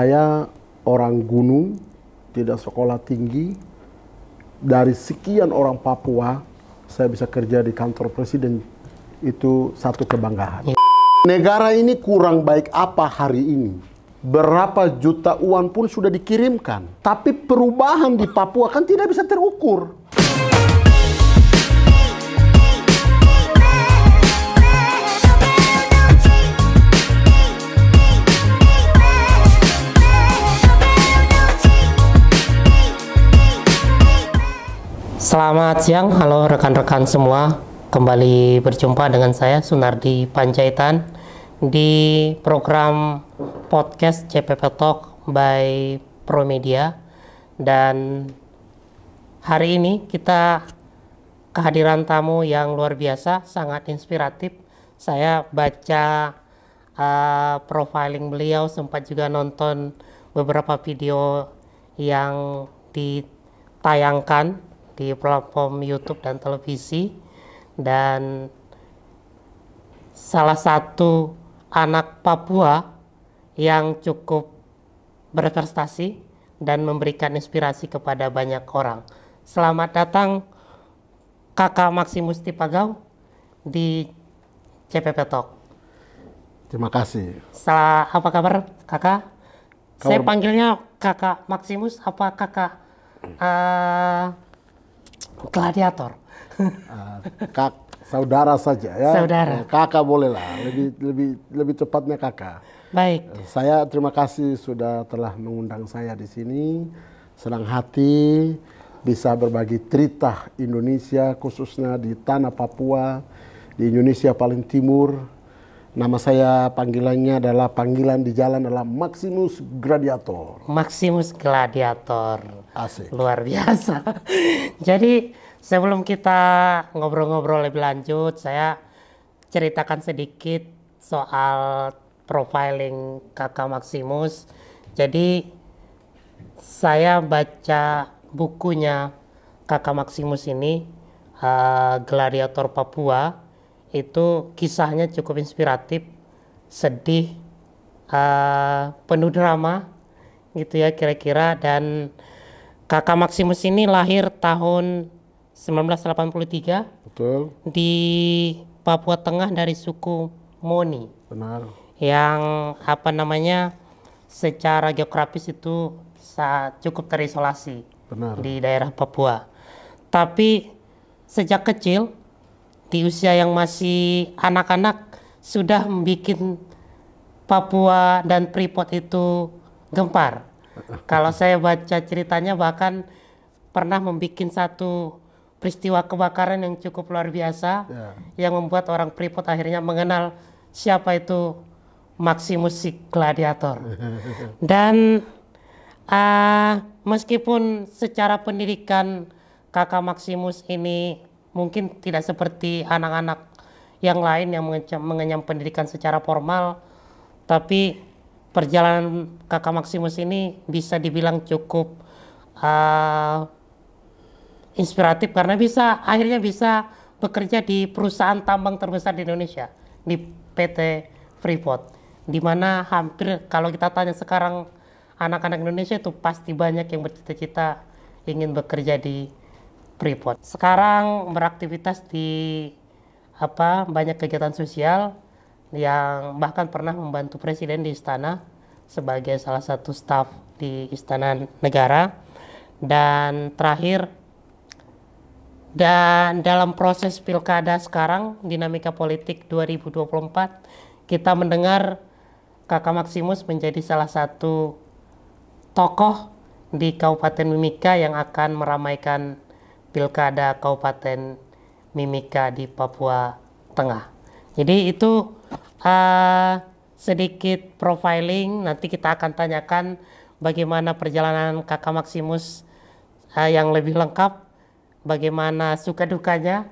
Saya orang gunung, tidak sekolah tinggi. Dari sekian orang Papua, saya bisa kerja di kantor presiden. Itu satu kebanggaan. Negara ini kurang baik apa hari ini? Berapa juta uang pun sudah dikirimkan. Tapi perubahan di Papua kan tidak bisa terukur. Selamat siang, halo rekan-rekan semua. Kembali berjumpa dengan saya Sunardi Panjaitan di program podcast CPP Talk by Promedia. Dan hari ini kita kehadiran tamu yang luar biasa, sangat inspiratif. Saya baca profiling beliau, sempat juga nonton beberapa video yang ditayangkan di platform YouTube dan televisi, dan salah satu anak Papua yang cukup berprestasi dan memberikan inspirasi kepada banyak orang. Selamat datang Kakak Maximus Tipagau di CPP Talk. Terima kasih. Apa kabar Kakak? Saya panggilnya Kakak Maximus apa Kakak Gladiator? Saudara saja ya. Saudara. Kakak boleh lah. Lebih cepatnya kakak. Baik. Saya terima kasih sudah telah mengundang saya di sini. Senang hati bisa berbagi cerita Indonesia, khususnya di tanah Papua, di Indonesia paling timur. Nama saya panggilannya adalah, panggilan di jalan adalah Maximus Gladiator. Maximus Gladiator. Asik. Luar biasa. Jadi sebelum kita ngobrol-ngobrol lebih lanjut, saya ceritakan sedikit soal profiling Kakak Maximus. Jadi saya baca bukunya Kakak Maximus ini, Gladiator Papua. Itu kisahnya cukup inspiratif, sedih, penuh drama gitu ya kira-kira. Dan Kakak Maximus ini lahir tahun 1983. Betul. Di Papua Tengah dari suku Moni. Benar. Yang secara geografis itu cukup terisolasi. Benar. Di daerah Papua. Tapi sejak kecil, di usia yang masih anak-anak, sudah membuat Papua dan Freeport itu gempar. Kalau saya baca ceritanya, bahkan pernah membuat satu peristiwa kebakaran yang cukup luar biasa, yang membuat orang Freeport akhirnya mengenal siapa itu Maximus si Gladiator. Dan meskipun secara pendidikan Kakak Maximus ini mungkin tidak seperti anak-anak yang lain yang mengenyam pendidikan secara formal, tapi perjalanan Kakak Maximus ini bisa dibilang cukup inspiratif, karena akhirnya bisa bekerja di perusahaan tambang terbesar di Indonesia, di PT Freeport, di mana hampir kalau kita tanya sekarang anak-anak Indonesia itu pasti banyak yang bercita-cita ingin bekerja di Freeport. Sekarang beraktivitas di banyak kegiatan sosial, yang bahkan pernah membantu presiden di istana sebagai salah satu staf di Istana Negara. Dan terakhir, dan dalam proses pilkada sekarang, dinamika politik 2024, kita mendengar Kakak Maximus menjadi salah satu tokoh di Kabupaten Mimika yang akan meramaikan pilkada Kabupaten Mimika di Papua Tengah. Jadi itu sedikit profiling. Nanti kita akan tanyakan bagaimana perjalanan Kakak Maximus yang lebih lengkap, bagaimana suka dukanya,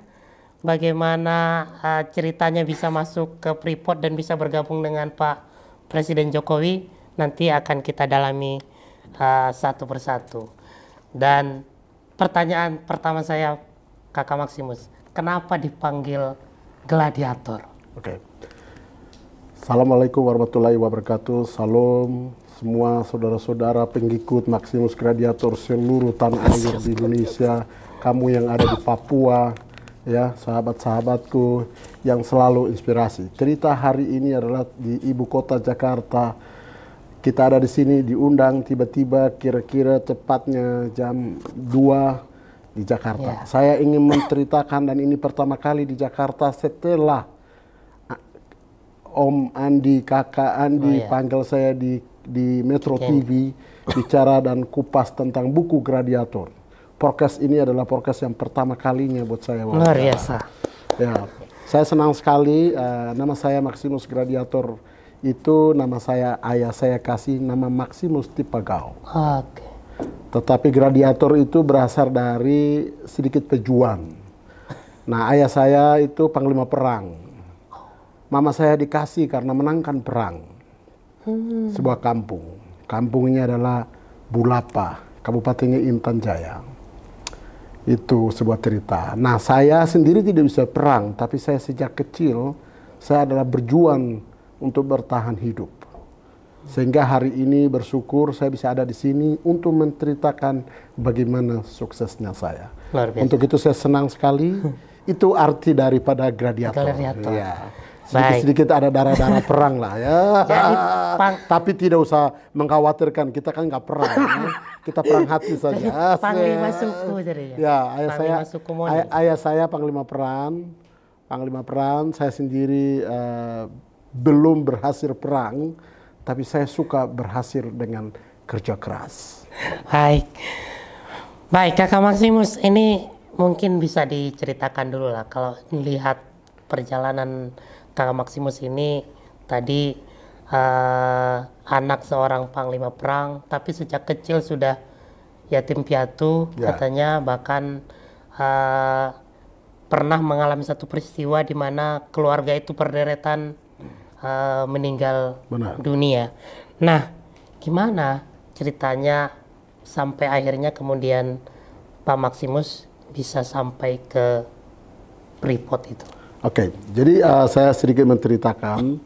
bagaimana ceritanya bisa masuk ke Freeport dan bisa bergabung dengan Pak Presiden Jokowi. Nanti akan kita dalami satu persatu. Dan pertanyaan pertama saya, Kakak Maximus, kenapa dipanggil Gladiator? Oke. Assalamualaikum warahmatullahi wabarakatuh. Salam semua saudara-saudara pengikut Maximus Gladiator seluruh tanah air di Indonesia. Kamu yang ada di Papua, ya sahabat-sahabatku yang selalu inspirasi. Cerita hari ini adalah di ibu kota Jakarta. Kita ada di sini diundang tiba-tiba kira-kira tepatnya jam 2 di Jakarta. Saya ingin menceritakan, dan ini pertama kali di Jakarta setelah Om Andi, Kakak Andi panggil saya di Metro TV bicara dan kupas tentang buku Gladiator. Podcast ini adalah podcast yang pertama kalinya buat saya. Luar biasa. Ya, saya senang sekali. Nama saya Maximus Gladiator. Itu nama saya, ayah saya kasih nama Maximus Tipagau. Oke. Tetapi Gladiator itu berasal dari sedikit pejuang. Nah, ayah saya itu panglima perang. Mama saya dikasih karena menangkan perang. Sebuah kampung. Kampungnya adalah Bulapa, Kabupatennya Intan Jaya. Itu sebuah cerita. Nah, saya sendiri tidak bisa perang, tapi saya sejak kecil, saya adalah berjuang untuk bertahan hidup. Sehingga hari ini bersyukur saya bisa ada di sini untuk menceritakan bagaimana suksesnya saya. Untuk itu saya senang sekali. Itu arti daripada Gladiator. Ya. Sedikit-sedikit ada darah-darah perang lah ya. Jadi, tapi tidak usah mengkhawatirkan, kita kan nggak perang. Kita perang hati saja. Panglima suku jadinya. Ya, ayah saya panglima perang. Panglima perang, saya sendiri belum berhasil perang, tapi saya suka berhasil dengan kerja keras. Baik Kakak Maximus, ini mungkin bisa diceritakan dulu lah kalau melihat perjalanan Kakak Maximus ini tadi anak seorang panglima perang, tapi sejak kecil sudah yatim piatu katanya, bahkan pernah mengalami satu peristiwa di mana keluarga itu perderetan meninggal dunia. Nah, gimana ceritanya sampai akhirnya kemudian Pak Maximus bisa sampai ke Freeport itu? Oke, jadi saya sedikit menceritakan,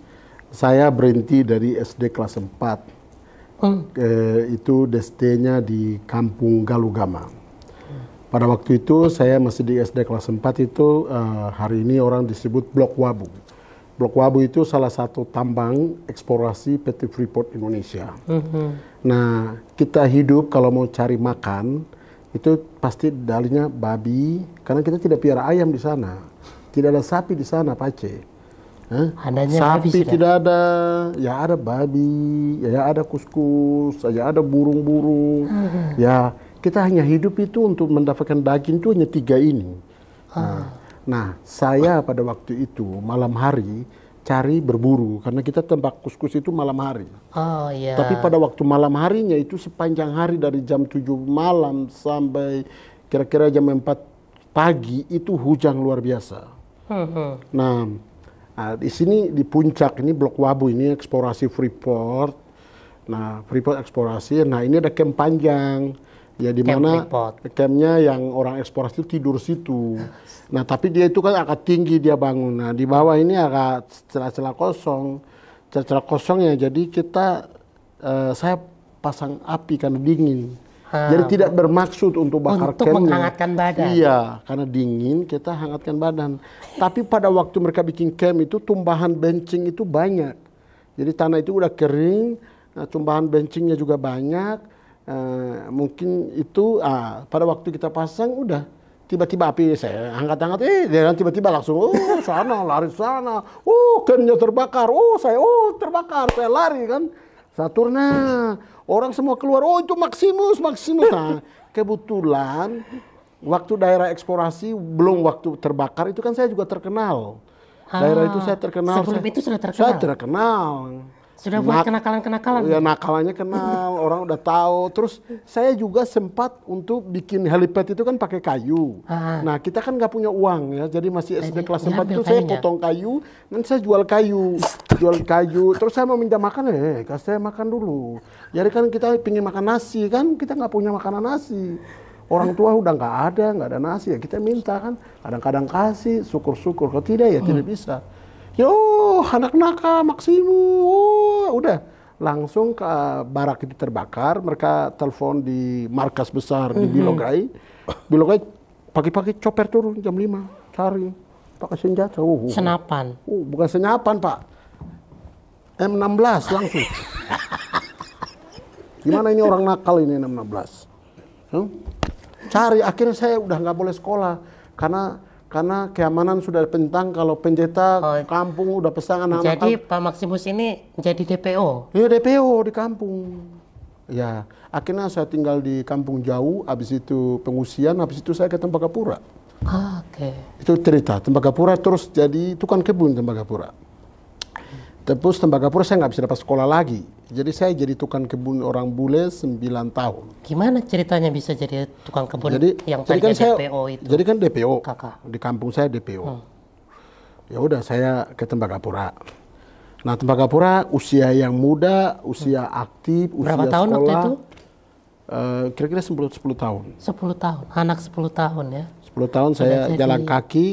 saya berhenti dari SD kelas 4, itu SD-nya di Kampung Galugama. Pada waktu itu saya masih di SD kelas 4 itu, hari ini orang disebut Blok Wabu. Blok Wabu itu salah satu tambang eksplorasi PT Freeport Indonesia. Nah, kita hidup kalau mau cari makan, itu pasti dalinya babi, karena kita tidak piara ayam di sana. Tidak ada sapi di sana, Pace. Sapi tidak ada, ya ada babi, ya ada kuskus, ya ada burung-burung. Ya, kita hanya hidup itu untuk mendapatkan daging itu hanya 3 ini. Nah, saya pada waktu itu malam hari cari berburu, karena kita tembak kuskus itu malam hari. Tapi pada waktu malam harinya itu sepanjang hari dari jam 7 malam sampai kira-kira jam 4 pagi itu hujan luar biasa. Nah, di sini di puncak ini Blok Wabu ini eksplorasi Freeport. Nah, Freeport eksplorasi. Nah, ini ada camp panjang. Ya, di mana campnya yang orang eksplorasi itu tidur situ. Nah, tapi dia itu kan agak tinggi dia bangun. Nah, di bawah ini agak celah-celah kosong. Celah-celah kosongnya, jadi saya pasang api karena dingin. Jadi tidak bermaksud untuk bakar campnya. Untuk menghangatkan badan. Iya, karena dingin kita hangatkan badan. Tapi pada waktu mereka bikin camp itu tumbahan bencing itu banyak. Jadi tanah itu udah kering, tumbahan bencingnya juga banyak. Mungkin itu pada waktu kita pasang udah tiba-tiba api saya angkat-angkat, dia tiba-tiba langsung sana, lari sana, campnya terbakar, terbakar, saya lari kan. Saturna, orang semua keluar, itu Maximus. Nah, kebetulan waktu daerah eksplorasi belum waktu terbakar itu kan saya juga terkenal. Daerah itu saya terkenal. Sebelum itu sudah terkenal? Saya terkenal. Sudah buat kenakalan-kenakalan? Ya, nakalannya kenal, orang udah tahu. Terus saya juga sempat untuk bikin helipad itu kan pakai kayu. Nah, kita kan nggak punya uang ya, jadi masih SD kelas 4 itu saya potong kayu, dan saya jual kayu. Terus saya mau minta makan, kasih saya makan dulu. Jadi kan kita pingin makan nasi kan, kita nggak punya makanan nasi. Orang tua udah nggak ada nasi ya kita minta kan. Kadang-kadang kasih, syukur-syukur. Kalau tidak ya tidak bisa. Yo, anak nakal Maksimus. Oh, udah langsung ke barak itu terbakar. Mereka telepon di markas besar di Bilogai. Bilogai pagi-pagi chopper turun jam 5 cari pakai senjata. Senapan. Bukan senapan, Pak. M16 langsung. Gimana ini orang nakal ini M16? Cari, akhirnya saya udah nggak boleh sekolah karena keamanan sudah pentang. Kalau pendeta kampung udah pesan anak-anak. Jadi Pak Maksimus ini jadi DPO? Iya, DPO di kampung. Ya, akhirnya saya tinggal di kampung jauh, habis itu pengungsian, habis itu saya ke Tembagapura. Oke. Itu cerita, Tembagapura terus jadi tukang kebun Tembagapura. Terus Tembagapura saya nggak bisa dapat sekolah lagi. Jadi saya jadi tukang kebun orang bule 9 tahun. Gimana ceritanya bisa jadi tukang kebun yang jadi tadi kan saya, DPO itu? Jadi kan DPO, Kakak. di kampung saya DPO. Ya udah saya ke Tembagapura. Nah Tembagapura usia yang muda, usia aktif, Berapa usia tahun sekolah. waktu itu? Kira-kira 10 tahun. 10 tahun, anak 10 tahun ya. 10 tahun saya jadi- jalan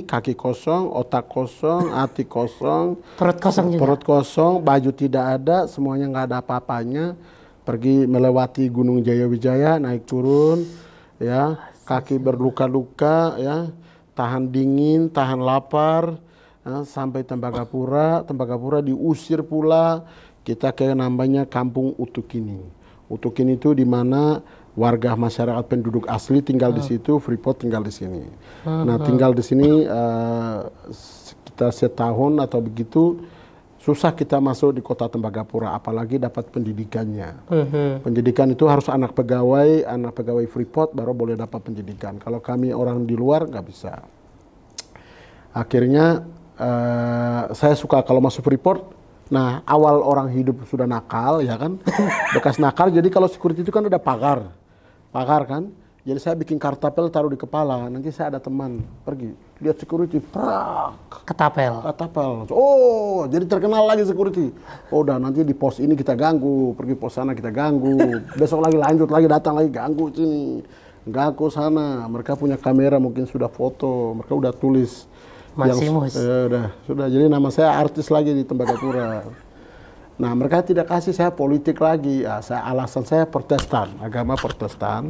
kaki kosong, otak kosong, hati kosong, Perut kosong juga. perut kosong, baju tidak ada, semuanya nggak ada apa-apanya. Pergi melewati Gunung Jayawijaya, naik turun, ya, kaki berluka-luka, ya, tahan dingin, tahan lapar, ya, sampai Tembagapura. Tembagapura diusir pula, kita ke namanya Kampung Utukini. Utukini itu di mana warga masyarakat penduduk asli tinggal di situ, Freeport tinggal di sini. Nah, tinggal di sini sekitar setahun atau begitu, susah kita masuk di kota Tembagapura, apalagi dapat pendidikannya. Pendidikan itu harus anak pegawai Freeport baru boleh dapat pendidikan. Kalau kami orang di luar nggak bisa. Akhirnya saya suka kalau masuk Freeport. Nah, awal orang hidup sudah nakal, ya kan, bekas nakal. Jadi kalau security itu kan ada pagar kan. Jadi saya bikin kartapel taruh di kepala. Nanti saya ada teman pergi lihat security, prak, Ketapel. Oh, jadi terkenal lagi security. Oh, udah nanti di pos ini kita ganggu, pergi pos sana kita ganggu. Besok lagi lanjut lagi, datang lagi ganggu sini, ganggu sana. Mereka punya kamera, mungkin sudah foto, mereka udah tulis. Maksimus. Sudah. Jadi nama saya artis lagi di Tembagapura. Nah, mereka tidak kasih saya politik lagi. Ya, alasan saya Protestan, agama Protestan.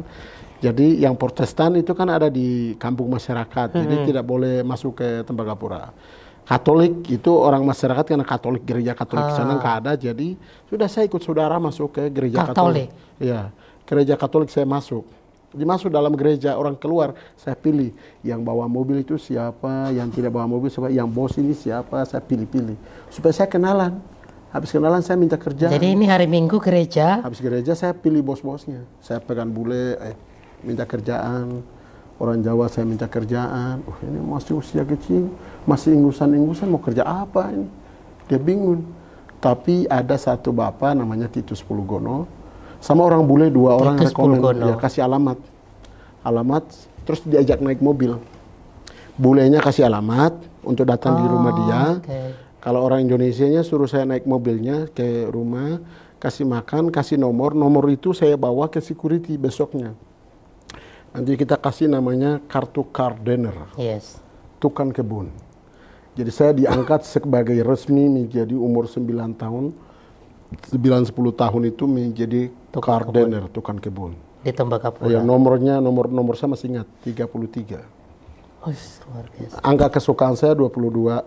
Jadi yang Protestan itu kan ada di kampung masyarakat, jadi tidak boleh masuk ke Tembagapura. Katolik itu orang masyarakat karena Katolik, gereja Katolik sana nggak ada, jadi sudah saya ikut saudara masuk ke gereja Katolik. Ya, gereja Katolik saya masuk. Dimasuk dalam gereja, orang keluar, saya pilih yang bawa mobil itu siapa, yang tidak bawa mobil siapa, yang bos ini siapa, saya pilih-pilih supaya saya kenalan. Habis kenalan saya minta kerja. Jadi ini hari Minggu gereja. Habis gereja saya pilih bos-bosnya. Saya pegang bule, minta kerjaan. Orang Jawa saya minta kerjaan. Ini masih usia kecil, masih inggusan-inggusan, mau kerja apa ini? Dia bingung. Tapi ada satu bapak namanya Titus Pulugono, sama orang bule 2 orang rekomen, ya kasih alamat, terus diajak naik mobil. Bulenya kasih alamat untuk datang di rumah dia. Kalau orang Indonesianya suruh saya naik mobilnya ke rumah, kasih makan, kasih nomor itu saya bawa ke security besoknya. Nanti kita kasih namanya kartu gardener, tukang kebun. Jadi saya diangkat sebagai resmi menjadi umur 9 tahun, 9-10 tahun itu menjadi gardener, tukang kebun. Di Tembagapura. Ya, nomor saya masih ingat, 33. Oh, luar biasa. Angka kesukaan saya 222,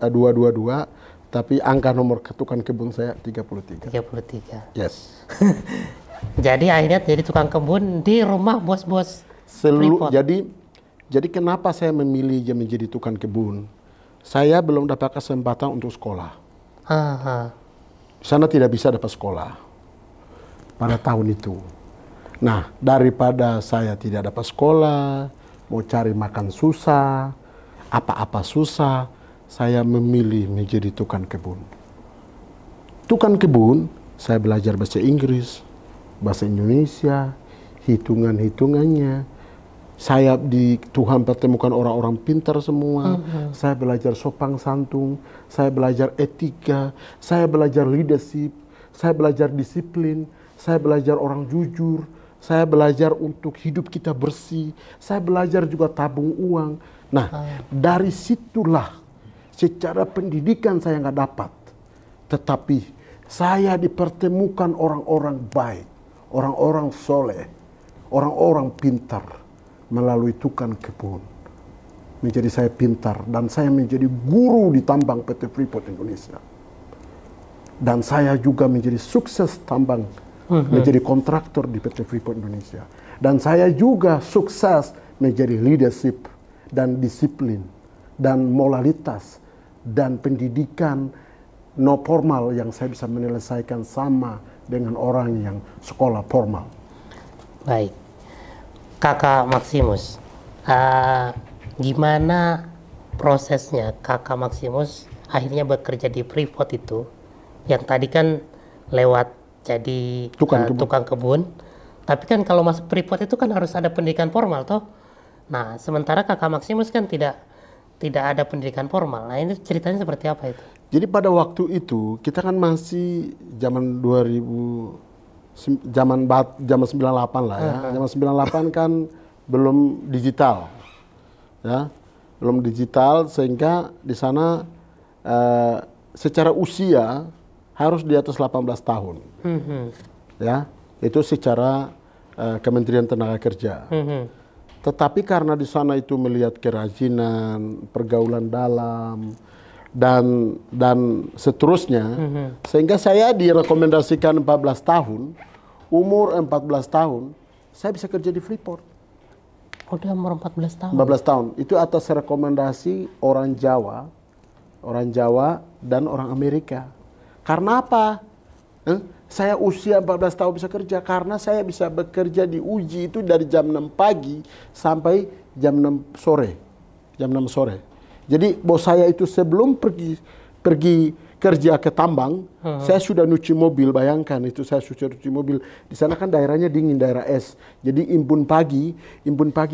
tapi angka nomor tukang kebun saya 33. 33. Yes. Jadi akhirnya jadi tukang kebun di rumah bos-bos Freeport. Jadi kenapa saya memilih menjadi tukang kebun? Saya belum dapat kesempatan untuk sekolah. Di sana tidak bisa dapat sekolah pada tahun itu. Nah, daripada saya tidak dapat sekolah, mau cari makan susah, apa-apa susah, saya memilih menjadi tukang kebun. Tukang kebun, saya belajar bahasa Inggris, bahasa Indonesia, hitungan-hitungannya. Saya di Tuhan pertemukan orang-orang pintar semua. Saya belajar sopan santun, saya belajar etika, saya belajar leadership, saya belajar disiplin, saya belajar orang jujur, saya belajar untuk hidup kita bersih, saya belajar juga tabung uang. Nah, dari situlah secara pendidikan saya nggak dapat. Tetapi saya dipertemukan orang-orang baik, orang-orang soleh, orang-orang pintar melalui tukang kebun. Menjadi saya pintar dan saya menjadi guru di tambang PT Freeport Indonesia. Dan saya juga menjadi sukses tambang, menjadi kontraktor di PT Freeport Indonesia. Dan saya juga sukses menjadi leadership dan disiplin dan moralitas dan pendidikan no formal yang saya bisa menyelesaikan sama dengan orang yang sekolah formal. Baik, Kakak Maximus, gimana prosesnya Kakak Maximus akhirnya bekerja di Freeport itu? Yang tadi kan lewat jadi tukang kebun, tapi kan kalau masuk Freeport itu kan harus ada pendidikan formal toh. Nah, sementara Kakak Maximus kan tidak ada pendidikan formal. Nah, ini ceritanya seperti apa itu? Jadi pada waktu itu kita kan masih zaman 2000, zaman 98 lah ya. Zaman 98 kan belum digital, ya, belum digital, sehingga di sana secara usia harus di atas 18 tahun, ya, itu secara Kementerian Tenaga Kerja. Tetapi karena di sana itu melihat kerajinan, pergaulan dalam, dan seterusnya, sehingga saya direkomendasikan 14 tahun, umur 14 tahun, saya bisa kerja di Freeport. Oh, udah umur 14 tahun? 14 tahun, itu atas rekomendasi orang Jawa dan orang Amerika. Karena apa? Saya usia 14 tahun bisa kerja karena saya bisa bekerja di Uji itu dari jam 6 pagi sampai jam 6 sore. Jam 6 sore. Jadi bos saya itu sebelum pergi kerja ke tambang, saya sudah nyuci mobil, bayangkan itu saya sudah nyuci mobil. Di sana kan daerahnya dingin, daerah es. Jadi impun pagi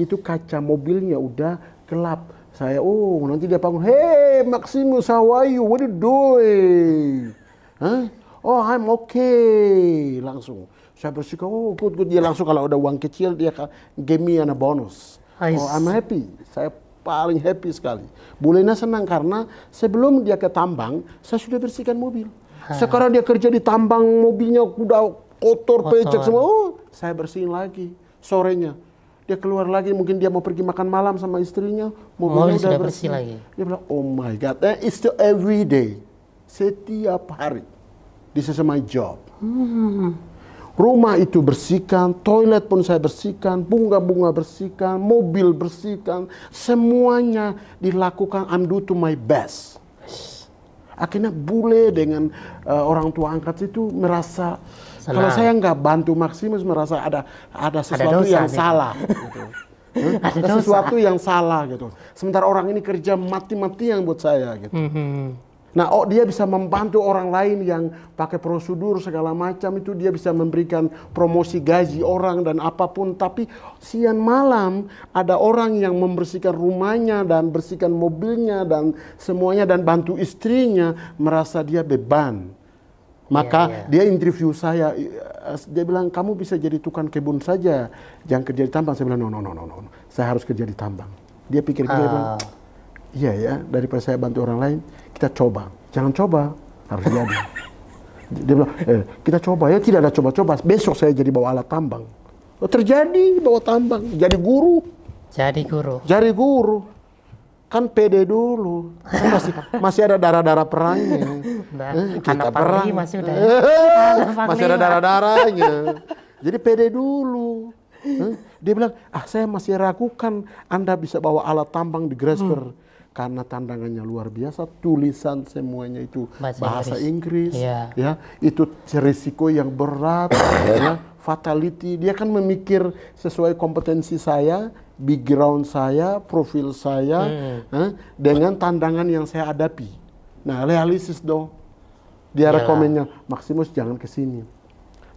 itu kaca mobilnya udah gelap. Saya, nanti dia bangun, "Hey Maximus, how are you? What are you doing?" Huh? "Oh, I'm okay." Langsung saya bersihkan, good. Dia langsung kalau ada uang kecil dia give me a bonus. Oh, I'm happy. Saya paling happy sekali. Bulena senang karena sebelum dia ke tambang, saya sudah bersihkan mobil. Sekarang dia kerja di tambang, mobilnya udah kotor, pecek semua. Saya bersihin lagi sorenya. Dia keluar lagi, mungkin dia mau pergi makan malam sama istrinya, mobilnya udah bersih lagi. Dia bilang, "Oh my God, it's still every day." Setiap hari. This is my job. Rumah itu bersihkan, toilet pun saya bersihkan, bunga-bunga bersihkan, mobil bersihkan, semuanya dilakukan, I'm do to my best. Akhirnya bule dengan orang tua angkat itu merasa, kalau saya nggak bantu Maximus, merasa ada sesuatu yang salah. Gitu. Ada sesuatu yang salah gitu. Sementara orang ini kerja mati-matian buat saya gitu. Nah, dia bisa membantu orang lain yang pakai prosedur segala macam itu, dia bisa memberikan promosi gaji orang dan apapun. Tapi siang malam ada orang yang membersihkan rumahnya dan bersihkan mobilnya dan semuanya dan bantu istrinya, merasa dia beban. Maka dia interview saya, dia bilang, "Kamu bisa jadi tukang kebun saja, jangan kerja di tambang." Saya bilang, no, saya harus kerja di tambang. Dia pikir, dia bilang, "Iya ya, daripada saya bantu orang lain, kita coba." "Jangan coba, harus jadi." Dia bilang, "Kita coba." Ya, tidak ada coba-coba. Besok saya jadi bawa alat tambang. Terjadi bawa tambang, jadi guru. Jadi guru. Kan pede dulu. Kan masih ada darah-darah perangnya. Kita perang. Masih ada darah-darahnya. Jadi pede dulu. Dia bilang, "Saya masih ragukan Anda bisa bawa alat tambang di Grasberg." Karena tandangannya luar biasa, tulisan semuanya itu bahasa Inggris, ya, itu risiko yang berat, ya, fatality. Dia kan memikir sesuai kompetensi saya, background saya, profil saya, dengan tandangan yang saya hadapi. Nah, realistis dong. Dia rekomennya, "Maximus jangan kesini."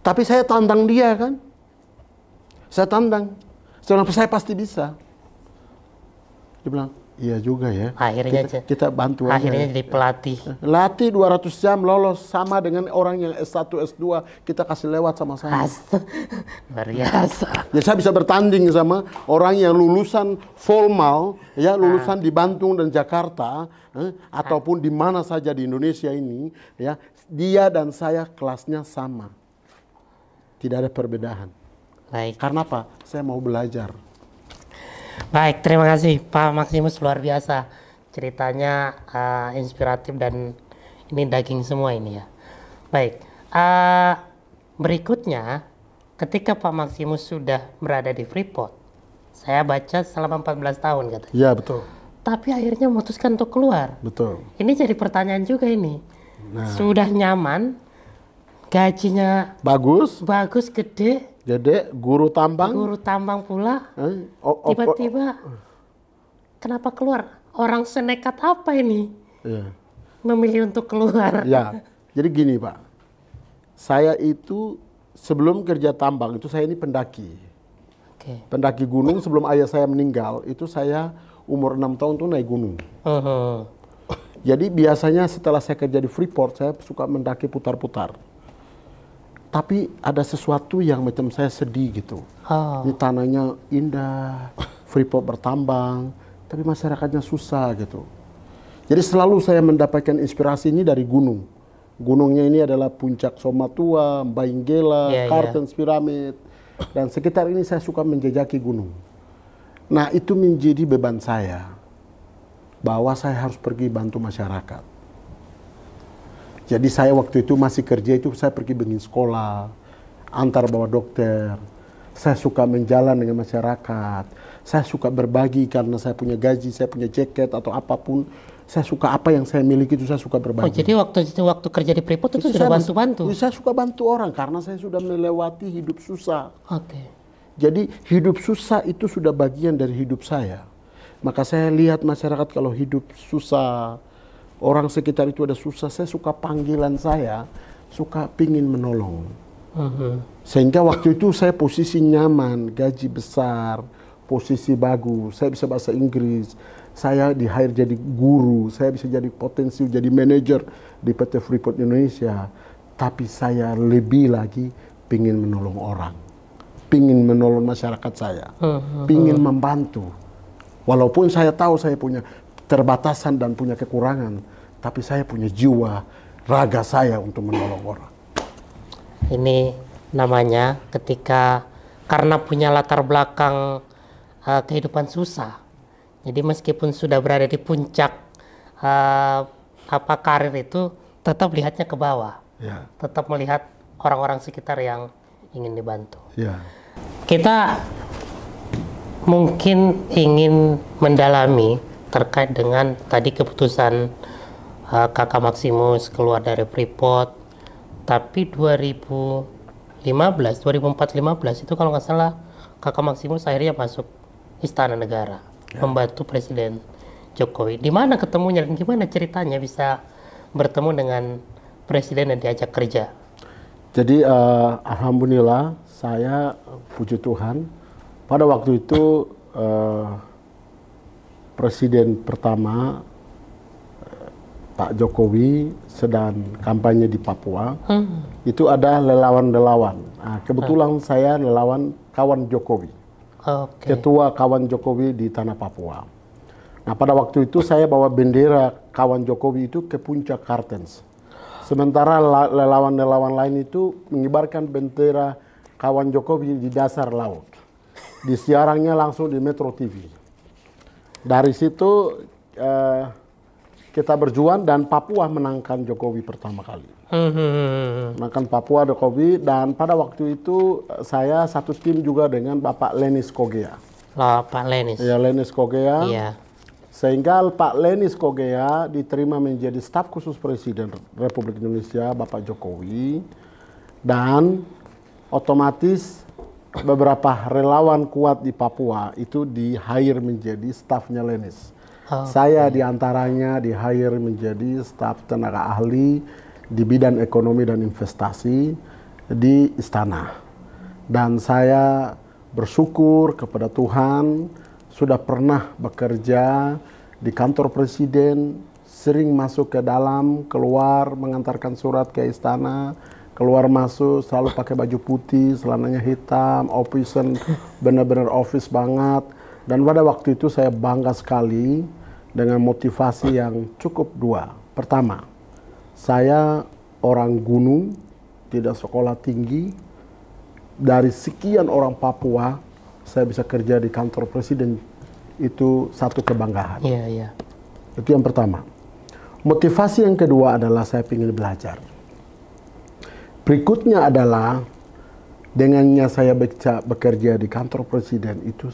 Tapi saya tantang dia kan, saya tantang, saya pasti bisa. Dia bilang, Iya juga ya. Akhirnya Kita bantu aja. akhirnya jadi pelatih. Latih 200 jam lolos sama dengan orang yang S1, S2 kita kasih lewat sama-sama. Luar biasa. Ya saya bisa bertanding sama orang yang lulusan formal, ya lulusan di Bandung dan Jakarta, ataupun di mana saja di Indonesia ini, ya dia dan saya kelasnya sama, tidak ada perbedaan. Baik. Karena apa? Saya mau belajar. Baik, terima kasih Pak Maximus, luar biasa ceritanya, inspiratif dan ini daging semua ini ya. Baik, berikutnya ketika Pak Maximus sudah berada di Freeport, saya baca selama 14 tahun katanya. Ya betul. Tapi akhirnya memutuskan untuk keluar. Betul. Ini jadi pertanyaan juga ini. Sudah nyaman, gajinya Bagus, gede, guru tambang. guru tambang pula. Tiba-tiba kenapa keluar? Orang senekat apa ini Ya. memilih untuk keluar? Ya, jadi gini Pak, saya itu sebelum kerja tambang itu saya ini pendaki. Oke. Pendaki gunung sebelum ayah saya meninggal, itu saya umur 6 tahun tuh naik gunung. Jadi biasanya setelah saya kerja di Freeport, saya suka mendaki putar-putar. Tapi ada sesuatu yang macam saya sedih gitu. Ini tanahnya indah, Freeport bertambang, tapi masyarakatnya susah gitu. Jadi selalu saya mendapatkan inspirasi ini dari gunung. Gunungnya ini adalah Puncak Somatua, Bainggela, Kartens Pyramid, dan sekitar ini saya suka menjejaki gunung. Nah itu menjadi beban saya, bahwa saya harus pergi bantu masyarakat. Jadi saya waktu itu masih kerja itu saya pergi bikin sekolah, antar bawa dokter. Saya suka menjalan dengan masyarakat. Saya suka berbagi karena saya punya gaji, saya punya jaket atau apapun. Saya suka apa yang saya miliki itu saya suka berbagi. Oh jadi waktu kerja di Freeport itu sudah bantu-bantu? Saya suka bantu orang karena saya sudah melewati hidup susah. Oke. Jadi hidup susah itu sudah bagian dari hidup saya. Maka saya lihat masyarakat kalau hidup susah, orang sekitar itu ada susah, saya suka panggilan saya, suka pingin menolong. Sehingga waktu itu saya posisi nyaman, gaji besar, posisi bagus, saya bisa bahasa Inggris, saya di hire jadi guru, saya bisa jadi potensi jadi manajer di PT Freeport Indonesia. Tapi saya lebih lagi pingin menolong orang, pingin menolong masyarakat saya, pingin membantu. Walaupun saya tahu saya punya terbatasan dan punya kekurangan, tapi saya punya jiwa, raga saya untuk menolong orang. Ini namanya ketika karena punya latar belakang kehidupan susah. Jadi meskipun sudah berada di puncak karir itu, tetap lihatnya ke bawah. Ya. Tetap melihat orang-orang sekitar yang ingin dibantu. Ya. Kita mungkin ingin mendalami terkait dengan tadi keputusan Kakak Maximus keluar dari Freeport, tapi 2014 itu kalau nggak salah Kakak Maximus akhirnya masuk Istana Negara, membantu Presiden Jokowi. Di mana ketemunya dan gimana ceritanya bisa bertemu dengan Presiden dan diajak kerja? Jadi alhamdulillah saya puji Tuhan pada waktu itu Presiden pertama Pak Jokowi sedang kampanye di Papua. Itu ada relawan-relawan. Nah, kebetulan saya relawan kawan Jokowi. Ketua kawan Jokowi di tanah Papua. Nah pada waktu itu saya bawa bendera kawan Jokowi itu ke puncak Kartens. Sementara relawan-relawan lain itu mengibarkan bendera kawan Jokowi di dasar laut. Disiarangnya langsung di Metro TV. Dari situ kita berjuang dan Papua menangkan Jokowi pertama kali. Menangkan Papua Jokowi, dan pada waktu itu saya satu tim juga dengan Bapak Lenis Kogea. Pak Lenis. Ya, Lenis Kogea. Iya. Sehingga Pak Lenis Kogea diterima menjadi staf khusus Presiden Republik Indonesia Bapak Jokowi, dan otomatis beberapa relawan kuat di Papua itu di-hire menjadi stafnya Lenis. Saya diantaranya di-hire menjadi staf tenaga ahli di bidang ekonomi dan investasi di Istana. Dan saya bersyukur kepada Tuhan sudah pernah bekerja di kantor presiden, sering masuk ke dalam, keluar, mengantarkan surat ke istana, keluar masuk, selalu pakai baju putih, celananya hitam, office benar-benar office banget. Dan pada waktu itu saya bangga sekali dengan motivasi yang cukup dua. Pertama, saya orang gunung, tidak sekolah tinggi. Dari sekian orang Papua, saya bisa kerja di kantor presiden, itu satu kebanggaan. Iya, iya. Itu yang pertama. Motivasi yang kedua adalah saya ingin belajar. Berikutnya adalah dengannya saya bekerja di kantor presiden itu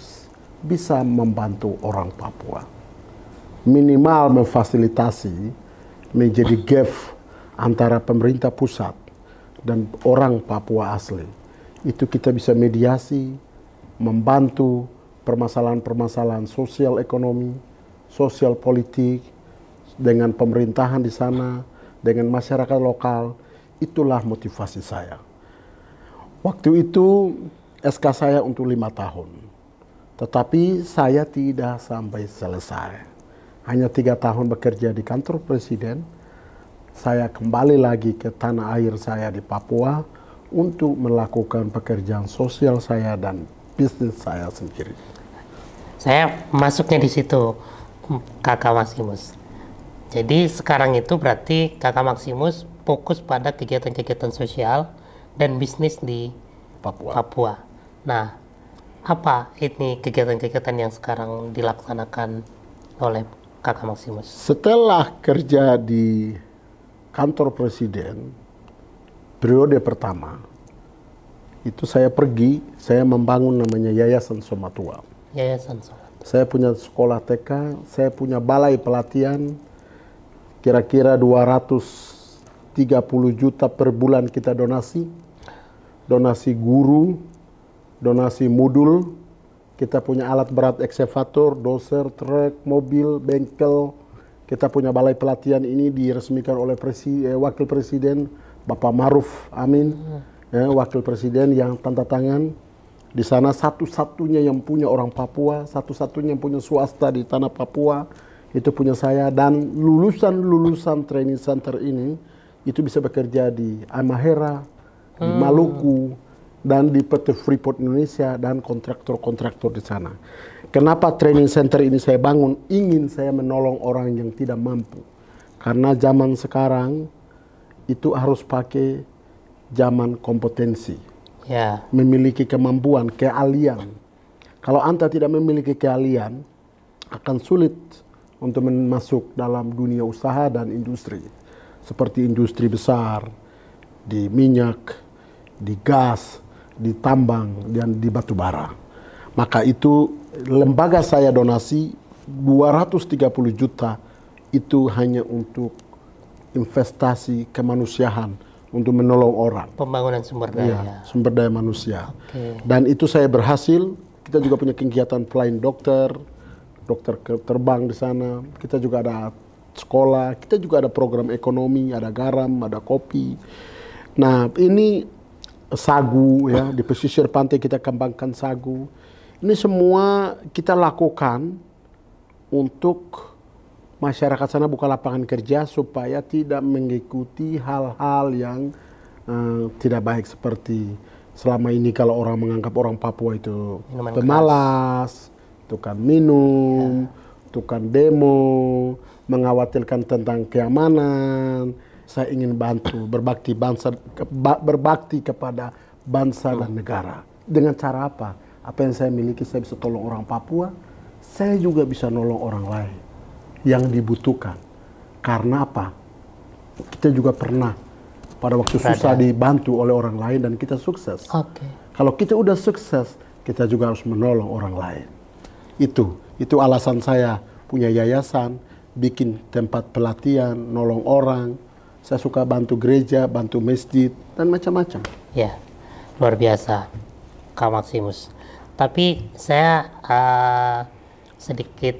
bisa membantu orang Papua. Minimal memfasilitasi menjadi gap antara pemerintah pusat dan orang Papua asli. Itu kita bisa mediasi, membantu permasalahan-permasalahan sosial ekonomi, sosial politik, dengan pemerintahan di sana, dengan masyarakat lokal. Itulah motivasi saya. Waktu itu SK saya untuk 5 tahun. Tetapi saya tidak sampai selesai. Hanya 3 tahun bekerja di kantor presiden. Saya kembali lagi ke tanah air saya di Papua untuk melakukan pekerjaan sosial saya dan bisnis saya sendiri. Saya masuknya di situ, Kakak Maximus. Jadi sekarang itu berarti Kakak Maximus fokus pada kegiatan-kegiatan sosial dan bisnis di Papua. Nah, apa ini kegiatan-kegiatan yang sekarang dilaksanakan oleh Kakak Maximus? Setelah kerja di kantor presiden, periode pertama, itu saya pergi, saya membangun namanya Yayasan Somatua. Yayasan Somatua. Saya punya sekolah TK, saya punya balai pelatihan, kira-kira 230 juta per bulan kita donasi guru, donasi modul, kita punya alat berat eksavator, doser, truk, mobil, bengkel. Kita punya balai pelatihan ini diresmikan oleh Wakil Presiden Bapak Maruf Amin, Wakil Presiden yang tanda tangan. Di sana satu-satunya yang punya orang Papua, satu-satunya yang punya swasta di tanah Papua, itu punya saya. Dan lulusan-lulusan training center ini itu bisa bekerja di Halmahera, di Maluku, dan di PT Freeport Indonesia dan kontraktor-kontraktor di sana. Kenapa training center ini saya bangun? Ingin saya menolong orang yang tidak mampu. Karena zaman sekarang itu harus pakai zaman kompetensi. Ya. Memiliki kemampuan, keahlian. Kalau Anda tidak memiliki keahlian, akan sulit untuk masuk dalam dunia usaha dan industri. Seperti industri besar, di minyak, di gas, di tambang, dan di batu bara. Maka itu lembaga saya donasi 230 juta itu hanya untuk investasi kemanusiaan, untuk menolong orang. Pembangunan sumber daya. Ya, sumber daya manusia. Okay. Dan itu saya berhasil. Kita juga punya kegiatan flying dokter terbang di sana. Kita juga ada sekolah, kita juga ada program ekonomi, ada garam, ada kopi. Nah, ini sagu ya, di pesisir pantai kita kembangkan sagu. Ini semua kita lakukan untuk masyarakat sana buka lapangan kerja supaya tidak mengikuti hal-hal yang tidak baik, seperti selama ini kalau orang menganggap orang Papua itu pemalas, tukang minum, tukang demo, mengkhawatirkan tentang keamanan. Saya ingin bantu berbakti kepada bangsa dan negara. Dengan cara apa? Apa yang saya miliki, saya bisa tolong orang Papua, saya juga bisa nolong orang lain yang dibutuhkan. Karena apa? Kita juga pernah pada waktu susah dibantu oleh orang lain dan kita sukses. Okay. Kalau kita udah sukses, kita juga harus menolong orang lain. Itu alasan saya punya yayasan, bikin tempat pelatihan, nolong orang. Saya suka bantu gereja, bantu masjid, dan macam-macam. Ya, luar biasa, Kak Maximus. Tapi saya sedikit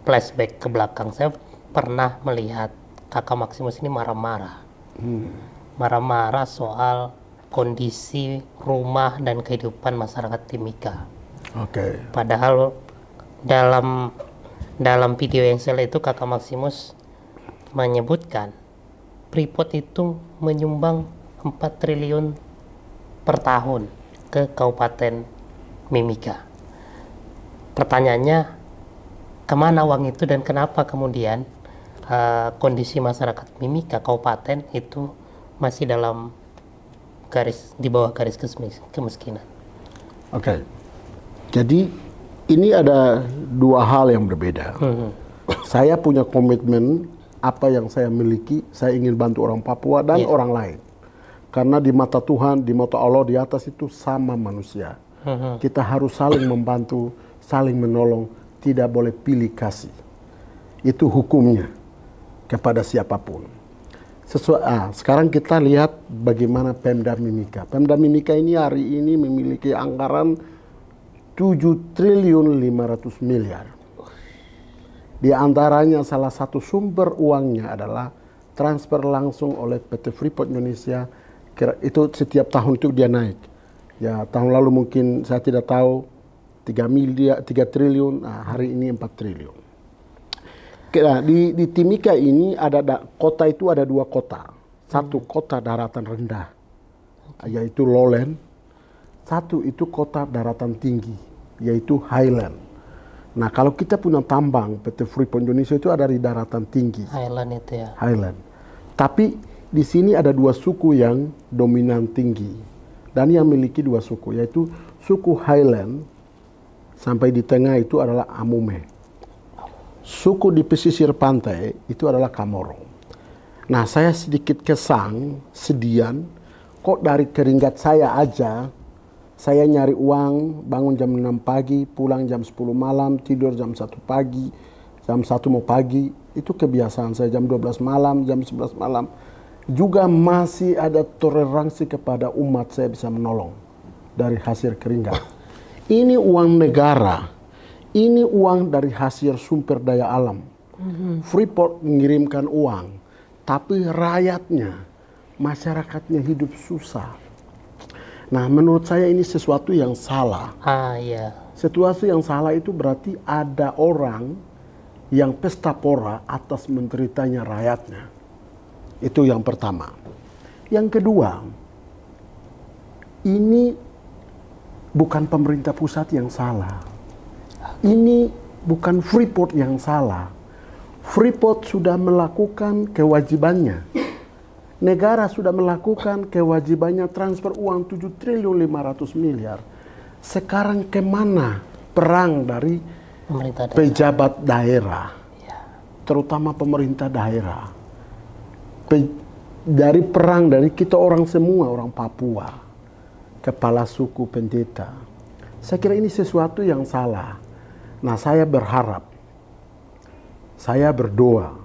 flashback ke belakang. Saya pernah melihat Kakak Maximus ini marah-marah. Marah-marah soal kondisi rumah dan kehidupan masyarakat Timika. Oke. Padahal dalam Dalam video yang saya lihat itu Kakak Maximus menyebutkan Freeport itu menyumbang 4 triliun per tahun ke Kabupaten Mimika. Pertanyaannya, kemana uang itu dan kenapa kemudian kondisi masyarakat Mimika Kabupaten itu masih dalam di bawah garis kemiskinan? Oke. Jadi ini ada dua hal yang berbeda. Saya punya komitmen apa yang saya miliki, saya ingin bantu orang Papua dan orang lain. Karena di mata Tuhan, di mata Allah di atas itu sama manusia. Kita harus saling membantu, saling menolong, tidak boleh pilih kasih. Itu hukumnya kepada siapapun. Sekarang kita lihat bagaimana Pemda Mimika. Pemda Mimika ini hari ini memiliki anggaran 7 triliun 500 miliar. Di antaranya salah satu sumber uangnya adalah transfer langsung oleh PT Freeport Indonesia. Itu setiap tahun itu dia naik. Ya, tahun lalu mungkin saya tidak tahu 3 triliun, hari ini 4 triliun. Di Timika ini kota itu ada 2 kota. Satu kota daratan rendah, yaitu lowland. Satu itu kota daratan tinggi, yaitu highland. Nah, kalau kita punya tambang, PT Freeport Indonesia itu ada di daratan tinggi. Highland itu ya. Highland. Tapi di sini ada 2 suku yang dominan tinggi. Dan yang memiliki 2 suku, yaitu suku Highland, sampai di tengah itu adalah Amume. Suku di pesisir pantai itu adalah Kamoro. Nah, saya sedikit sedian, kok dari keringat saya aja, saya nyari uang, bangun jam 6 pagi, pulang jam 10 malam, tidur jam 1 pagi, jam 1 mau pagi, itu kebiasaan saya. Jam 12 malam, jam 11 malam, juga masih ada toleransi kepada umat, saya bisa menolong dari hasil keringat. Ini uang negara, ini uang dari hasil sumber daya alam. Freeport mengirimkan uang, tapi rakyatnya, masyarakatnya hidup susah. Nah, menurut saya ini sesuatu yang salah. Sesuatu yang salah itu berarti ada orang yang pesta pora atas menderitanya rakyatnya. Itu yang pertama. Yang kedua, ini bukan pemerintah pusat yang salah. Ini bukan Freeport yang salah. Freeport sudah melakukan kewajibannya. Negara sudah melakukan kewajibannya transfer uang 7 triliun 500 miliar. Sekarang kemana perang dari pejabat daerah, terutama pemerintah daerah? Dari perang dari kita orang semua, orang Papua, kepala suku, pendeta. Saya kira ini sesuatu yang salah. Nah, saya berharap, saya berdoa,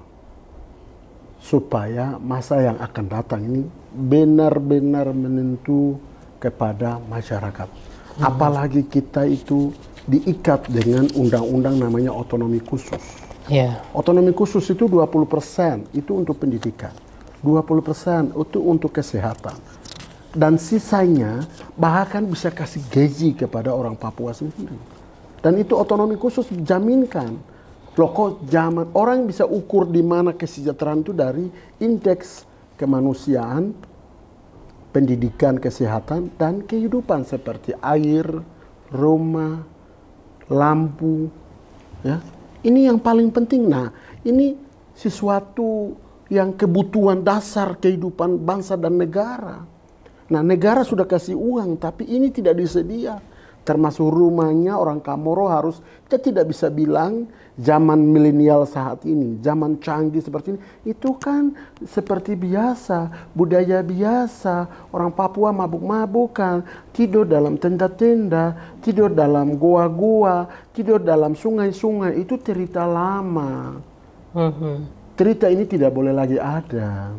supaya masa yang akan datang ini benar-benar menentu kepada masyarakat. Apalagi kita itu diikat dengan undang-undang namanya otonomi khusus. Otonomi khusus itu 20% itu untuk pendidikan, 20% itu untuk kesehatan. Dan sisanya bahkan bisa kasih gaji kepada orang Papua sendiri. Dan itu otonomi khusus dijaminkan. Loh, kok zaman orang bisa ukur di mana kesejahteraan itu dari indeks kemanusiaan, pendidikan, kesehatan, dan kehidupan seperti air, rumah, lampu. Ya, ini yang paling penting. Nah, ini sesuatu yang kebutuhan dasar kehidupan bangsa dan negara. Nah, negara sudah kasih uang, tapi ini tidak disedia. Termasuk rumahnya orang Kamoro harus, kita tidak bisa bilang zaman milenial saat ini, zaman canggih seperti ini, itu kan seperti biasa, budaya biasa, orang Papua mabuk-mabukan, tidur dalam tenda-tenda, tidur dalam goa-goa, tidur dalam sungai-sungai, itu cerita lama. Cerita ini tidak boleh lagi ada.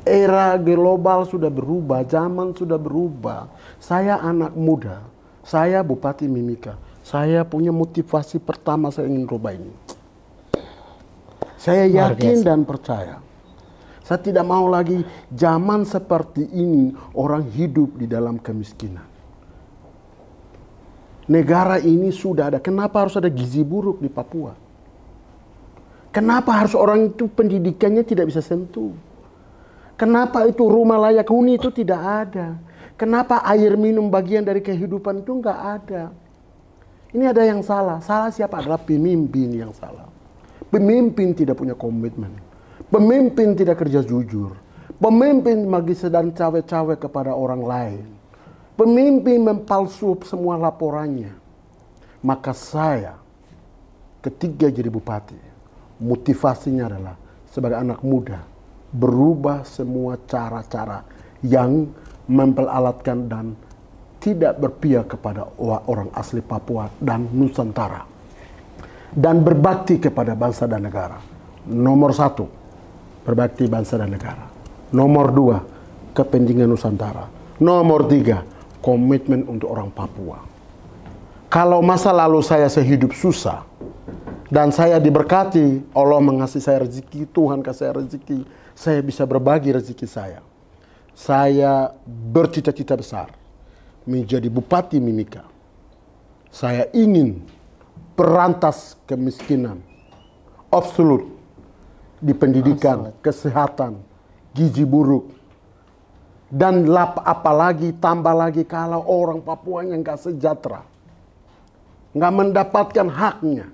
Era global sudah berubah, zaman sudah berubah. Saya anak muda. Saya Bupati Mimika. Saya punya motivasi pertama, saya ingin rubah ini. Saya yakin dan percaya. Saya tidak mau lagi zaman seperti ini orang hidup di dalam kemiskinan. Negara ini sudah ada. Kenapa harus ada gizi buruk di Papua? Kenapa harus orang itu pendidikannya tidak bisa sentuh? Kenapa itu rumah layak huni itu tidak ada? Kenapa air minum bagian dari kehidupan itu nggak ada? Ini ada yang salah. Salah siapa? Adalah pemimpin yang salah. Pemimpin tidak punya komitmen. Pemimpin tidak kerja jujur. Pemimpin bagi sedang cawe-cawe kepada orang lain. Pemimpin mempalsu semua laporannya. Maka saya ketika jadi bupati, motivasinya adalah sebagai anak muda berubah semua cara-cara yang memperalatkan dan tidak berpihak kepada orang asli Papua dan Nusantara, dan berbakti kepada bangsa dan negara. Nomor 1, berbakti bangsa dan negara. Nomor 2, kepentingan Nusantara. Nomor 3, komitmen untuk orang Papua. Kalau masa lalu saya sehidup susah dan saya diberkati, Allah mengasihi saya rezeki, Tuhan kasih saya rezeki, saya bisa berbagi rezeki saya. Saya bercita-cita besar menjadi Bupati Mimika. Saya ingin berantas kemiskinan absolut di pendidikan, kesehatan, gizi buruk. Dan apalagi tambah lagi kalau orang Papua yang gak sejahtera, gak mendapatkan haknya.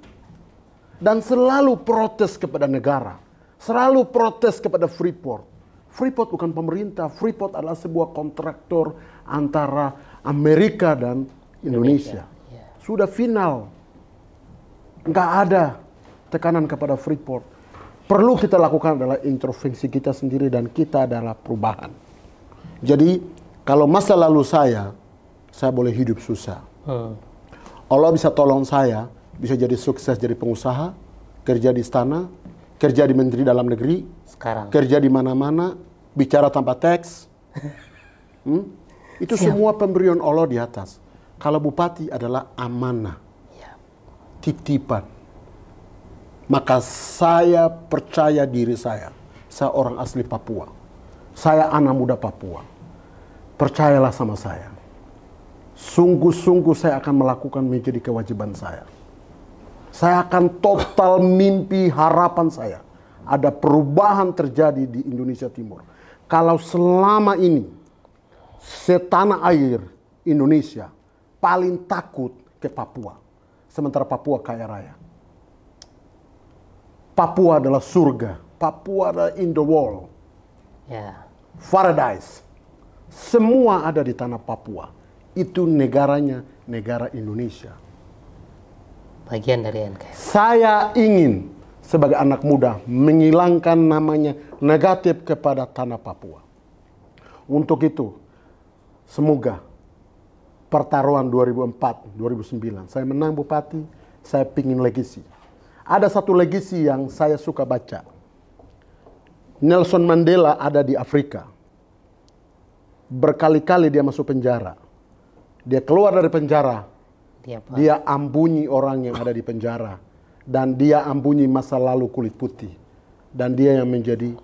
Dan selalu protes kepada negara, selalu protes kepada Freeport. Freeport bukan pemerintah, Freeport adalah sebuah kontraktor antara Amerika dan Indonesia. Sudah final. Nggak ada tekanan kepada Freeport. Perlu kita lakukan adalah introspeksi kita sendiri dan kita adalah perubahan. Jadi kalau masa lalu saya boleh hidup susah. Allah bisa tolong saya, bisa jadi sukses jadi pengusaha, kerja di istana, kerja di Menteri Dalam Negeri, sekarang kerja di mana-mana, bicara tanpa teks. Itu semua pemberian Allah di atas. Kalau bupati adalah amanah, titipan. Maka saya percaya diri saya orang asli Papua. Saya anak muda Papua. Percayalah sama saya. Sungguh-sungguh saya akan melakukan menjadi kewajiban saya. Saya akan total mimpi harapan saya. Ada perubahan terjadi di Indonesia Timur. Kalau selama ini setanah air Indonesia paling takut ke Papua. Sementara Papua kaya raya. Papua adalah surga. Papua adalah in the world. Paradise. Semua ada di tanah Papua. Itu negaranya, negara Indonesia. Bagian dari NKRI. Saya ingin sebagai anak muda menghilangkan namanya negatif kepada tanah Papua. Untuk itu, semoga pertarungan 2004-2009, saya menang bupati, saya pingin legasi. Ada satu legasi yang saya suka baca. Nelson Mandela ada di Afrika. Berkali-kali dia masuk penjara. Dia keluar dari penjara. Dia ambunyi orang yang ada di penjara. Dan dia ambunyi masa lalu kulit putih. Dan dia yang menjadi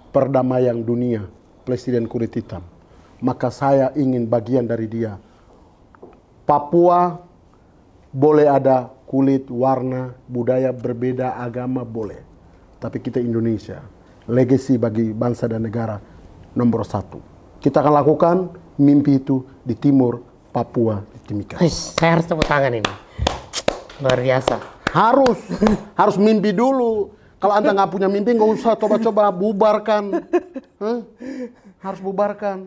perdamaian dunia. Presiden kulit hitam. Maka saya ingin bagian dari dia. Papua boleh ada kulit, warna, budaya berbeda, agama boleh. Tapi kita Indonesia. Legasi bagi bangsa dan negara nomor 1. Kita akan lakukan mimpi itu di timur Papua, di Timika. Saya harus tepuk tangan ini. Luar biasa. Harus mimpi dulu. Kalau Anda nggak punya mimpi, nggak usah coba-coba bubarkan. Harus bubarkan.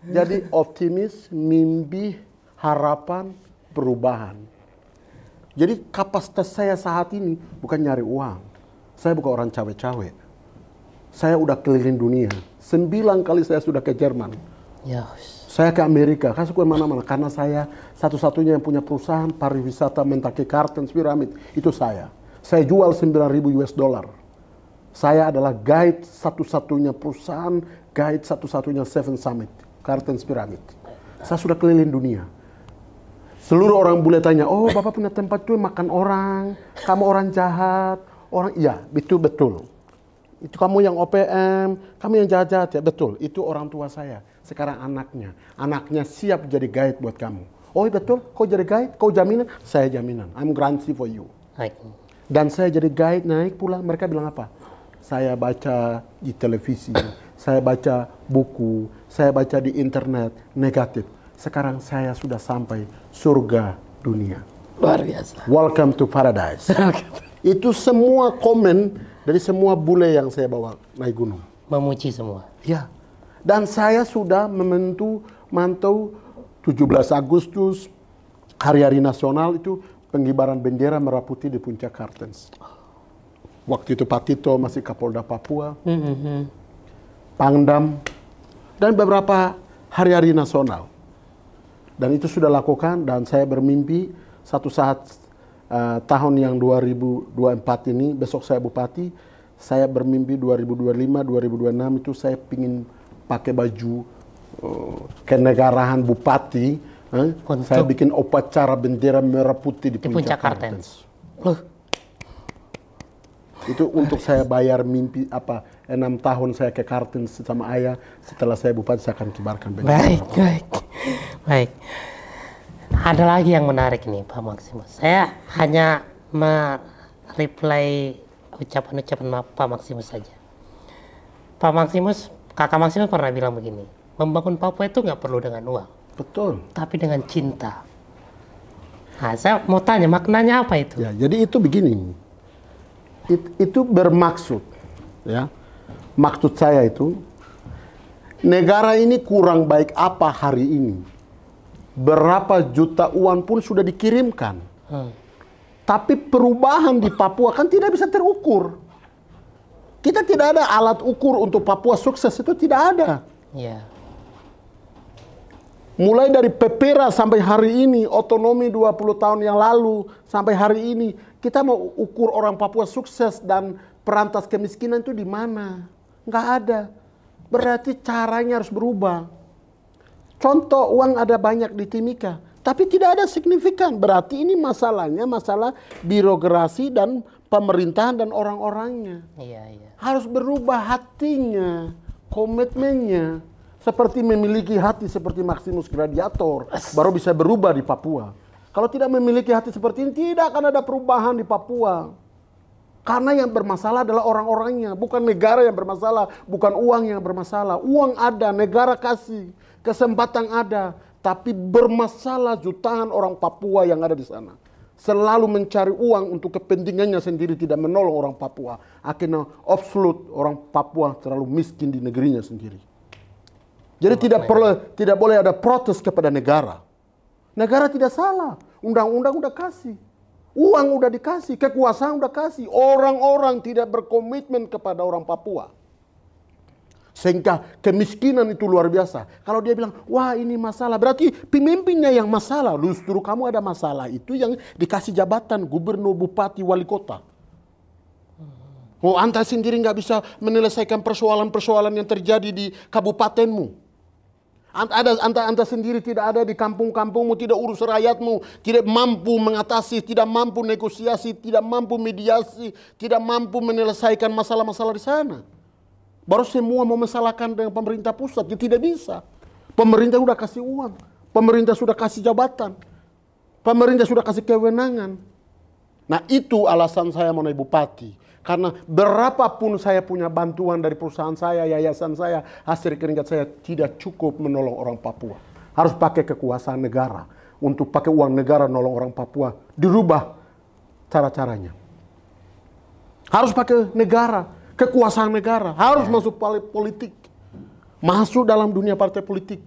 Jadi optimis, mimpi, harapan, perubahan. Jadi kapasitas saya saat ini bukan nyari uang. Saya bukan orang cawe-cawe. Saya udah keliling dunia. 9 kali saya sudah ke Jerman. Saya ke Amerika, saya suka mana-mana. Karena saya satu-satunya yang punya perusahaan pariwisata Mentaki Kartens Piramid. Itu saya. Saya jual 9.000 US dollar. Saya adalah guide satu-satunya perusahaan, guide satu-satunya Seven Summit, Kartens Piramid. Saya sudah keliling dunia. Seluruh orang boleh tanya, oh Bapak punya tempat tuh makan orang, kamu orang jahat, iya, itu betul. Itu kamu yang OPM, kamu yang jahat-jahat ya, betul. Itu orang tua saya. Sekarang anaknya siap jadi guide buat kamu. Oh betul, kau jadi guide, kau jaminan, saya jaminan. I'm guarantee for you. Dan saya jadi guide naik pulang, mereka bilang apa? Saya baca di televisi, saya baca buku, saya baca di internet, negatif. Sekarang saya sudah sampai surga dunia. Luar biasa. Welcome to paradise. Itu semua komen dari semua bule yang saya bawa naik gunung. Memuji semua. Ya. Dan saya sudah mantau 17 Agustus, hari-hari nasional itu pengibaran bendera merah putih di Puncak Kartens. Waktu itu Pak Tito masih Kapolda Papua, Pangdam, dan beberapa hari-hari nasional. Dan itu sudah lakukan, dan saya bermimpi satu saat tahun yang 2024 ini, besok saya bupati, saya bermimpi 2025, 2026 itu saya ingin pakai baju kenegaraan bupati. Saya bikin upacara bendera merah putih di Puncak Kartens. Itu untuk saya bayar mimpi 6 tahun saya ke Kartens sama ayah. Setelah saya bupati saya akan kibarkan bendera. Baik. Ada lagi yang menarik nih Pak Maximus. Saya hanya reply ucapan-ucapan Pak Maximus saja. Pak Maximus, Kakak Maximus pernah bilang begini, membangun Papua itu nggak perlu dengan uang. Betul. Tapi dengan cinta. Nah, saya mau tanya maknanya apa itu? Ya, jadi itu begini. Itu bermaksud, ya. Maksud saya itu, negara ini kurang baik apa hari ini. Berapa juta uang pun sudah dikirimkan. Tapi perubahan di Papua kan tidak bisa terukur. Kita tidak ada alat ukur untuk Papua sukses, itu tidak ada. Yeah. Mulai dari PEPERA sampai hari ini, otonomi 20 tahun yang lalu sampai hari ini, kita mau ukur orang Papua sukses dan perantas kemiskinan itu di mana? Nggak ada. Berarti caranya harus berubah. Contoh, uang ada banyak di Timika, tapi tidak ada signifikan. Berarti ini masalahnya masalah birokrasi dan pemerintahan dan orang-orangnya. Iya. Harus berubah hatinya, komitmennya. Seperti memiliki hati seperti Maximus Gladiator, baru bisa berubah di Papua. Kalau tidak memiliki hati seperti ini, tidak akan ada perubahan di Papua. Karena yang bermasalah adalah orang-orangnya, bukan negara yang bermasalah, bukan uang yang bermasalah. Uang ada, negara kasih, kesempatan ada, tapi bermasalah jutaan orang Papua yang ada di sana. Selalu mencari uang untuk kepentingannya sendiri, tidak menolong orang Papua. Akhirnya absolut orang Papua terlalu miskin di negerinya sendiri. Jadi tidak boleh ada protes kepada negara. Negara tidak salah, undang-undang udah kasih. Uang udah dikasih, kekuasaan udah kasih. Orang-orang tidak berkomitmen kepada orang Papua. Sehingga kemiskinan itu luar biasa. Kalau dia bilang, wah ini masalah, berarti pemimpinnya yang masalah. Justru kamu ada masalah, itu yang dikasih jabatan gubernur, bupati, wali kota. Oh, anda sendiri nggak bisa menyelesaikan persoalan-persoalan yang terjadi di kabupatenmu. Anda sendiri tidak ada di kampung-kampungmu, tidak urus rakyatmu, tidak mampu mengatasi, tidak mampu negosiasi, tidak mampu mediasi, tidak mampu menyelesaikan masalah-masalah di sana. Baru semua mau mesalahkan dengan pemerintah pusat, ya tidak bisa. Pemerintah sudah kasih uang, pemerintah sudah kasih jabatan, pemerintah sudah kasih kewenangan. Nah itu alasan saya mau naik bupati. Karena berapapun saya punya bantuan dari perusahaan saya, yayasan saya, hasil keringat saya tidak cukup menolong orang Papua. Harus pakai kekuasaan negara. Untuk pakai uang negara nolong orang Papua, dirubah cara-caranya. Harus pakai negara, kekuasaan negara. Harus masuk politik. Masuk dalam dunia partai politik.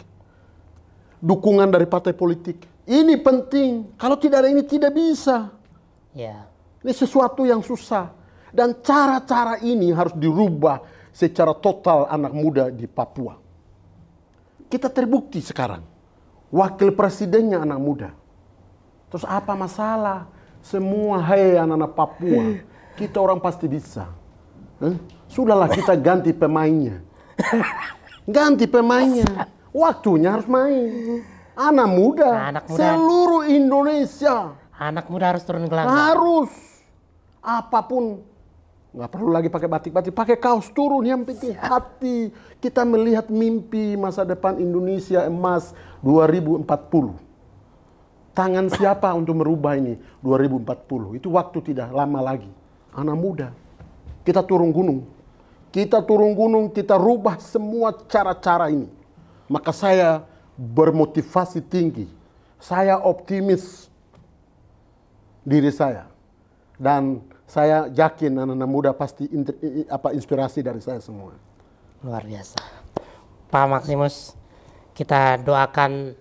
Dukungan dari partai politik. Ini penting. Kalau tidak ada ini tidak bisa. Ini sesuatu yang susah. Dan cara-cara ini harus dirubah secara total anak muda di Papua. Kita terbukti sekarang. Wakil presidennya anak muda. Terus apa masalah? Semua hai anak-anak Papua. Kita orang pasti bisa. Sudahlah kita ganti pemainnya. Ganti pemainnya. Waktunya harus main. Anak muda. Seluruh Indonesia. Anak muda harus turun ke langkah. Harus. Apapun. Nggak perlu lagi pakai batik-batik, pakai kaos turun, yang penting hati. Kita melihat mimpi masa depan Indonesia emas 2040. Tangan siapa untuk merubah ini 2040? Itu waktu tidak lama lagi. Anak muda. Kita turun gunung. Kita turun gunung, kita rubah semua cara-cara ini. Maka saya bermotivasi tinggi. Saya optimis diri saya. Dan saya yakin anak-anak muda pasti inspirasi dari saya semua. Luar biasa. Pak Maximus, kita doakan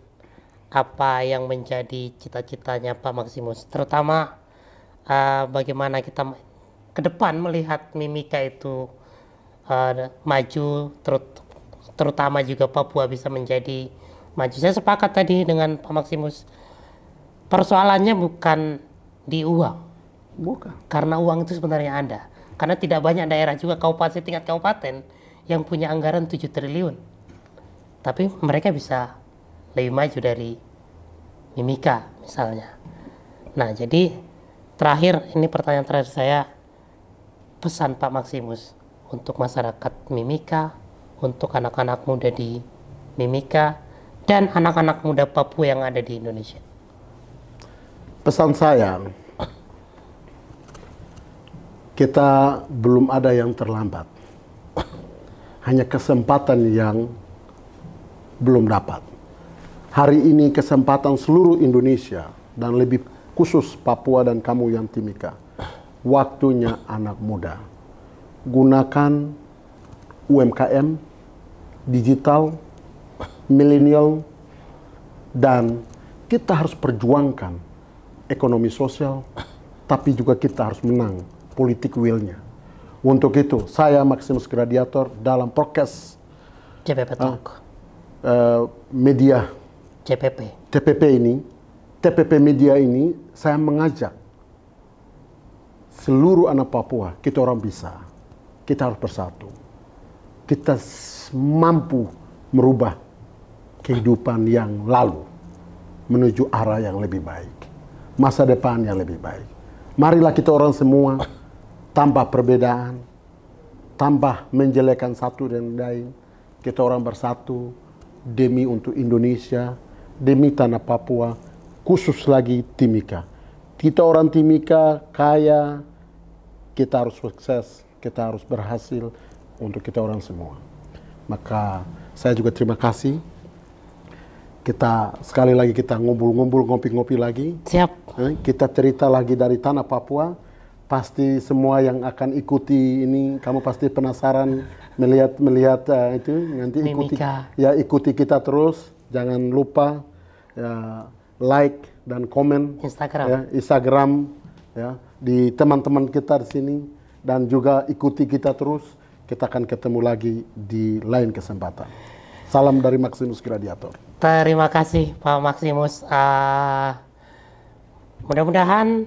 apa yang menjadi cita-citanya Pak Maximus. Terutama bagaimana kita ke depan melihat Mimika itu maju, terutama juga Papua bisa menjadi maju. Saya sepakat tadi dengan Pak Maximus. Persoalannya bukan di uang. Bukan. Karena uang itu sebenarnya ada. Karena tidak banyak daerah juga tingkat kabupaten yang punya anggaran 7 triliun. Tapi mereka bisa lebih maju dari Mimika misalnya. Nah, jadi terakhir, ini pertanyaan terakhir saya, pesan Pak Maximus untuk masyarakat Mimika, untuk anak-anak muda di Mimika, dan anak-anak muda Papua yang ada di Indonesia. Pesan saya, kita belum ada yang terlambat. Hanya kesempatan yang belum dapat. Hari ini kesempatan seluruh Indonesia dan lebih khusus Papua dan kamu yang Timika. Waktunya anak muda. Gunakan UMKM, digital, milenial, dan kita harus perjuangkan ekonomi sosial, tapi juga kita harus menang politik will-nya. Untuk itu, saya Maximus Gradiator dalam podcast CPP Talk. Media TPP ini, TPP Media ini, saya mengajak seluruh anak Papua, kita orang bisa, kita harus bersatu. Kita mampu merubah kehidupan yang lalu menuju arah yang lebih baik, masa depan yang lebih baik. Marilah kita orang semua tanpa perbedaan, tanpa menjelekan satu dan lain, kita orang bersatu demi untuk Indonesia, demi tanah Papua, khusus lagi Timika. Kita orang Timika kaya, kita harus sukses, kita harus berhasil untuk kita orang semua. Maka saya juga terima kasih. Kita sekali lagi kita ngumpul-ngumpul, ngopi-ngopi lagi. Siap. Kita cerita lagi dari tanah Papua. Pasti semua yang akan ikuti ini, kamu pasti penasaran melihat itu nanti ikuti kita terus. Jangan lupa like dan komen Instagram di teman-teman kita di sini, dan juga ikuti kita terus. Kita akan ketemu lagi di lain kesempatan. Salam dari Maximus Gradiator. Terima kasih Pak Maximus. Mudah-mudahan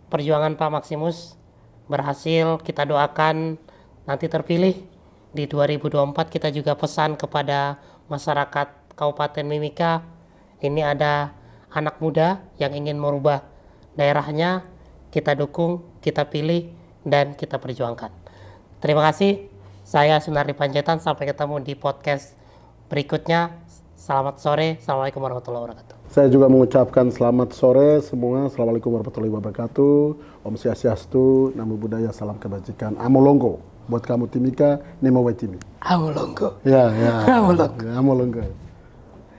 perjuangan Pak Maximus berhasil. Kita doakan nanti terpilih di 2024. Kita juga pesan kepada masyarakat Kabupaten Mimika, ini ada anak muda yang ingin merubah daerahnya, kita dukung, kita pilih, dan kita perjuangkan. Terima kasih. Saya Sunardi Panjaitan. Sampai ketemu di podcast berikutnya. Selamat sore. Assalamualaikum warahmatullahi wabarakatuh. Saya juga mengucapkan selamat sore semua. Assalamualaikum warahmatullahi wabarakatuh. Om Swastiastu, Namo Buddhaya, salam kebajikan. Amolonggo. Buat kamu Timika, Nemo Waitimi. Amolonggo. Ya. Amolonggo. Amolonggo.